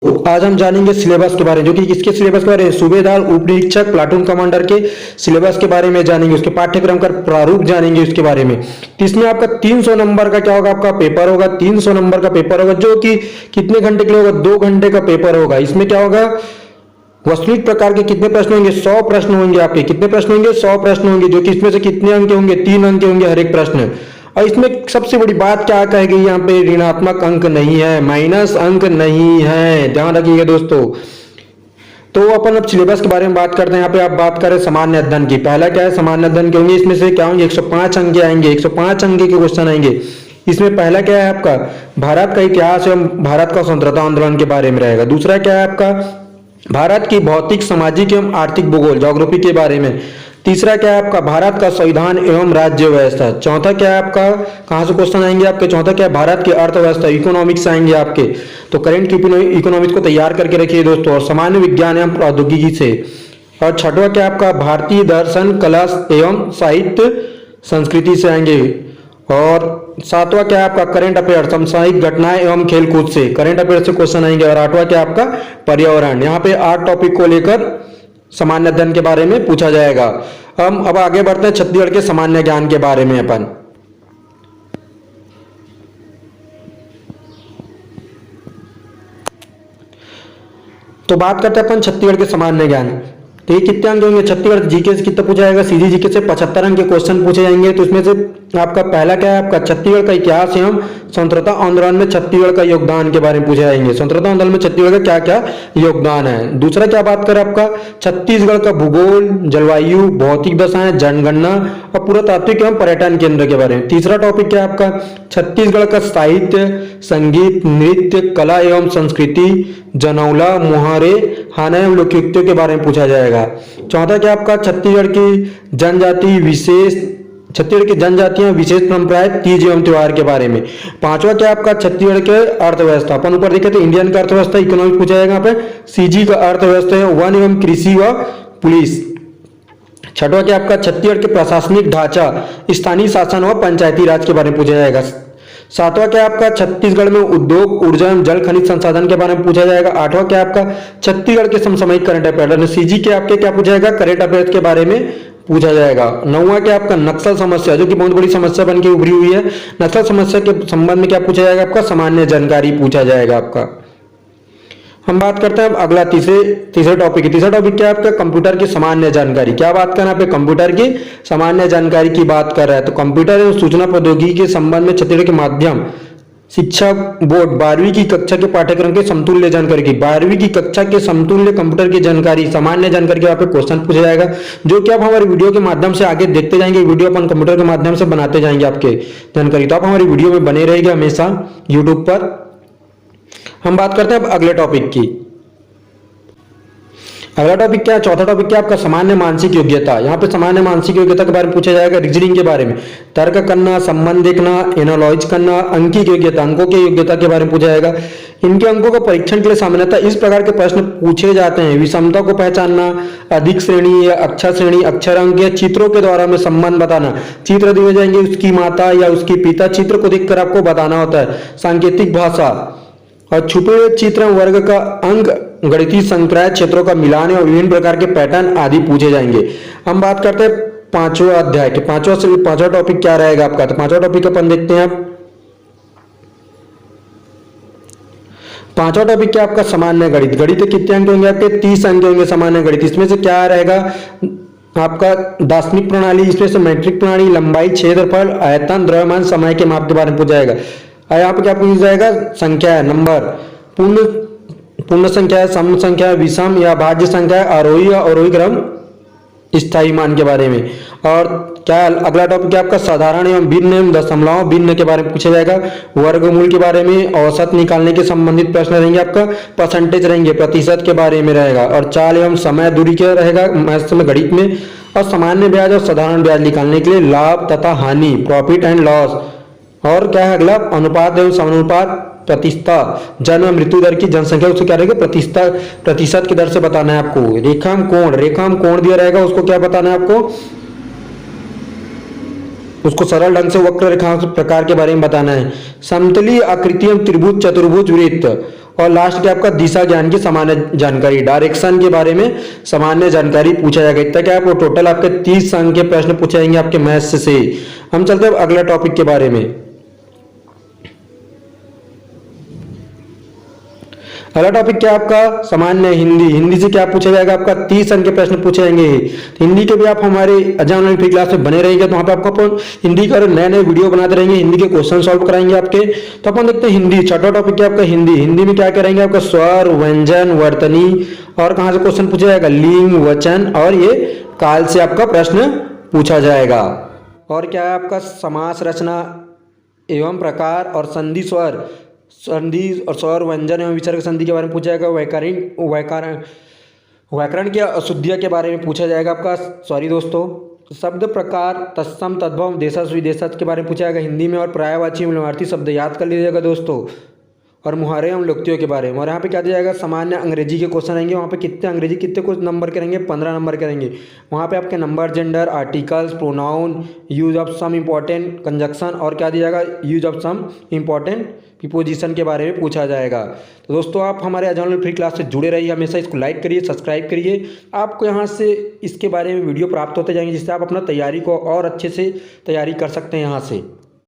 आज हम जानेंगे सिलेबस के बारे में, जो कि किसके सिलेबस के बारे में, सूबेदार उप निरीक्षक प्लाटून कमांडर के सिलेबस के बारे में जानेंगे, उसके पाठ्यक्रम का प्रारूप जानेंगे उसके बारे में। तो इसमें आपका 300 नंबर का क्या होगा, आपका पेपर होगा, 300 नंबर का पेपर होगा, जो कि कितने घंटे के लिए होगा, 2 घंटे का पेपर होगा। इसमें क्या होगा, वस्तुनिष्ठ प्रकार के कितने प्रश्न होंगे, 100 प्रश्न होंगे आपके। कितने प्रश्न होंगे, 100 प्रश्न होंगे, जो कि इसमें से कितने अंक होंगे, 3 अंक होंगे हर एक प्रश्न। और इसमें सबसे बड़ी बात क्या कही गई, यहाँ पे ऋणात्मक अंक नहीं है, माइनस अंक नहीं है, ध्यान रखिएगा दोस्तों। तो अपन अब सिलेबस के बारे में बात करते हैं। यहाँ पे आप बात करें सामान्य अध्ययन की, पहला क्या है, सामान्य अध्ययन के होंगे। इसमें से क्या होंगे, 105 अंक आएंगे, 105 अंक के क्वेश्चन आएंगे। इसमें पहला क्या है आपका, भारत का इतिहास एवं भारत का स्वतंत्रता आंदोलन के बारे में रहेगा। दूसरा क्या है आपका, भारत की भौतिक, सामाजिक एवं आर्थिक भूगोल, ज्योग्राफी के बारे में। तीसरा क्या है आपका, भारत का संविधान एवं राज्य व्यवस्था। चौथा क्या है आपका, कहां से क्वेश्चन आएंगे आपके, चौथा क्या है, भारत की अर्थव्यवस्था, इकोनॉमिक्स आएंगे आपके। तो करंट इकोनॉमिक्स को तैयार करके रखिए दोस्तों, और सामान्य विज्ञान एवं प्रौद्योगिकी से। और छठवा क्या है आपका, भारतीय दर्शन, कला एवं साहित्य, संस्कृति से आएंगे। और सातवां क्या है आपका, करंट अफेयर, सामयिक घटनाएं एवं खेलकूद से, करंट अफेयर से क्वेश्चन आएंगे। और आठवां क्या आपका, पर्यावरण। यहाँ पे 8 टॉपिक को लेकर सामान्य अध्ययन के बारे में पूछा जाएगा। हम अब आगे बढ़ते हैं छत्तीसगढ़ के सामान्य ज्ञान के बारे में। अपन तो बात करते हैं अपन छत्तीसगढ़ के सामान्य ज्ञान। तो ये कितने अंक होंगे, छत्तीसगढ़ जीके से कितना पूछा जाएगा, सीधी जीके से 75 अंक के क्वेश्चन पूछे जाएंगे। तो इसमें से आपका पहला क्या है, आपका छत्तीसगढ़ का इतिहास एवं स्वतंत्रता आंदोलन में छत्तीसगढ़ का योगदान के बारे में पूछे जाएंगे। स्वतंत्रता आंदोलन में छत्तीसगढ़ का क्या क्या योगदान है। दूसरा क्या बात करें आपका, छत्तीसगढ़ का भूगोल, जलवायु, भौतिक दशाएं, जनगणना और पुरातात्विक एवं पर्यटन केंद्र के बारे में। तीसरा टॉपिक क्या है आपका, छत्तीसगढ़ का साहित्य, संगीत, नृत्य, कला एवं संस्कृति, जनौला, मुहावरे, हाना एवं लोकोक्तियों के बारे में पूछा जाएगा। चौथा क्या आपका, छत्तीसगढ़ की जनजाति विशेष, छत्तीसगढ़ की जनजातियां विशेष परंपराएं, तीज एवं त्योहार के बारे में। पांचवा क्या आपका, छत्तीसगढ़ के अर्थव्यवस्था। अपन ऊपर देखे तो इंडियन का अर्थव्यवस्था, इकोनॉमिक पूछा जाएगा। यहाँ पे सीजी का अर्थव्यवस्था है, वन एवं कृषि व पुलिस। छठवा क्या आपका, छत्तीसगढ़ के प्रशासनिक ढांचा, स्थानीय शासन व पंचायती राज के बारे में पूछा जाएगा। सातवां क्या आपका, छत्तीसगढ़ में उद्योग, ऊर्जा एवं जल खनिज संसाधन के बारे में पूछा जाएगा। आठवां क्या आपका, छत्तीसगढ़ के समसामयिक करंट अफेयर, सीजी के आपके क्या पूछा जाएगा, करंट अफेयर के बारे में पूछा जाएगा। नौवां क्या आपका, नक्सल समस्या, जो कि बहुत बड़ी समस्या बन के उभरी हुई है। नक्सल समस्या के संबंध में क्या पूछा जाएगा, आपका सामान्य जानकारी पूछा जाएगा आपका। हम बात करते हैं अब अगला तीसरे टॉपिक की। तीसरा टॉपिक क्या है आपका, कंप्यूटर की सामान्य जानकारी। क्या बात करना पे, कंप्यूटर की सामान्य जानकारी की बात कर रहा है। तो कंप्यूटर एवं सूचना प्रौद्योगिकी के संबंध में छत्तीसगढ़ के माध्यम शिक्षा बोर्ड 12वीं की कक्षा के पाठ्यक्रम के समतुल्य जानकारी की, 12वीं की कक्षा के समतुल्य कंप्यूटर की जानकारी, सामान्य जानकारी के यहाँ पे क्वेश्चन पूछा जाएगा, जो कि आप हमारे वीडियो के माध्यम से आगे देखते जाएंगे। वीडियो अपन कंप्यूटर के माध्यम से बनाते जाएंगे आपके जानकारी। तो आप हमारी वीडियो में बने रहेंगे हमेशा यूट्यूब पर। हम बात करते हैं अब अगले टॉपिक की। अगला टॉपिक क्या है, चौथा टॉपिक क्या है आपका, सामान्य मानसिक योग्यता। यहाँ पे सामान्य मानसिक योग्यता के बारे में पूछा जाएगा, रीजनिंग के बारे में, तर्क करना, संबंध देखना, एनालॉइज करना, अंकिक योग्यता, अंकों की योग्यता के बारे में पूछा जाएगा। इनके अंकों को परीक्षण के लिए सामान्यतः इस प्रकार के प्रश्न पूछे जाते हैं, विषमता को पहचानना, अधिक श्रेणी या अक्षर श्रेणी, अक्षर अंक या चित्रों के द्वारा में संबंध बताना। चित्र दिए जाएंगे, उसकी माता या उसके पिता, चित्र को देखकर आपको बताना होता है। सांकेतिक भाषा और छुपे हुए चित्र वर्ग का अंक, गणितीय संक्रांत क्षेत्रों का मिलान और विभिन्न प्रकार के पैटर्न आदि पूछे जाएंगे। हम बात करते हैं पांचवा अध्याय के, पांचवा टॉपिक क्या रहेगा आपका। तो पांचवा टॉपिक अपन देखते हैं आप। पांचवा टॉपिक क्या आपका, सामान्य गणित। गणित कितने अंक होंगे आपके, 30 अंक होंगे सामान्य गणित। इसमें से क्या रहेगा आपका, दार्शनिक प्रणाली, इसमें से मैट्रिक प्रणाली, लंबाई, क्षेत्रफल, आयतन, द्रव्यमान, समय के माप के बारे में पूछा जाएगा। यहाँ पे क्या पूछा जाएगा, संख्या है, नंबर, पूर्ण संख्या है, सम संख्या है, विषम या भाज्य संख्या है, आरोही या अवरोही क्रम, स्थायी मान के बारे में। और क्या अगला टॉपिक क्या आपका, साधारण एवं भिन्न एवं दशमलव भिन्न के बारे में पूछा जाएगा। वर्गमूल के बारे में, औसत निकालने के संबंधित प्रश्न रहेंगे आपका, परसेंटेज रहेंगे, प्रतिशत के बारे में रहेगा। और चाल एवं समय दूरी क्या रहेगा मैथ्स में, गणित में। और सामान्य ब्याज और साधारण ब्याज निकालने के लिए लाभ तथा हानि, प्रॉफिट एंड लॉस। और क्या है अगला, अनुपात एवं समानुपात, प्रतिशतता, जन्म मृत्यु दर की जनसंख्या, उसको क्या रहेगा, प्रतिशत की दर से बताना है आपको। रेखाम कोण दिया रहेगा, उसको क्या बताना है आपको, उसको सरल ढंग से वक्र रेखा प्रकार के बारे में बताना है। समतलीय आकृतियां, त्रिभुज, चतुर्भुज, वृत्त और लास्ट के आपका दिशा ज्ञान की सामान्य जानकारी, डायरेक्शन के बारे में सामान्य जानकारी पूछा जाएगा। इतना क्या आपको टोटल आपके 30 अंक के प्रश्न पूछे जाएंगे आपके मैथ्स से। हम चलते हैं अगला टॉपिक के बारे में। अगला टॉपिक क्या आपका सामान्य हिंदी। हिंदी से क्या पूछा जाएगा आपका 30 अंक के प्रश्न पूछे जाएंगे। हिंदी के भी आप हमारे अजय ऑनलाइन फ्री क्लास में बने रहेंगे, तो वहाँ पे आपको अपन हिंदी का नए नए वीडियो बनाते रहेंगे, हिंदी के क्वेश्चन सॉल्व कराएंगे आपके। तो अपन देखते हैं हिंदी, छठा टॉपिक क्या आपका हिंदी। हिंदी में क्या करेंगे आपका स्वर, व्यंजन, वर्तनी और कहाँ से क्वेश्चन पूछा जाएगा, लिंग, वचन और ये काल से आपका प्रश्न पूछा जाएगा। और क्या है आपका समास रचना एवं प्रकार और संधि स्वर, संधि और स्वर, व्यंजन एवं विसर्ग संधि के बारे में पूछा जाएगा। व्याकरण की अशुद्धियाँ के बारे में पूछा जाएगा आपका, सॉरी दोस्तों, शब्द प्रकार, तत्सम, तद्भव, देशज, विदेशज के बारे में पूछा जाएगा हिंदी में। और पर्यायवाची विलोमार्थी शब्द याद कर लीजिएगा दोस्तों। और मुहारे एवं लोकोक्तियों के बारे में। और यहाँ पे क्या दिया जाएगा, सामान्य अंग्रेजी के क्वेश्चन रहेंगे। वहाँ पे कितने अंग्रेजी कितने कुछ नंबर के रहेंगे, 15 नंबर के रहेंगे। वहाँ पे आपके number, gender, articles, pronoun, use of some important conjunction और क्या दिया जाएगा, use of some important preposition के बारे में पूछा जाएगा। तो दोस्तों आप हमारे अजय ऑनलाइन फ्री क्लास से जुड़े रहिए, हमेशा इसको लाइक करिए, सब्सक्राइब करिए। आपको यहाँ से इसके बारे में वीडियो प्राप्त होते जाएंगे, जिससे आप अपना तैयारी को और अच्छे से तैयारी कर सकते हैं यहाँ से।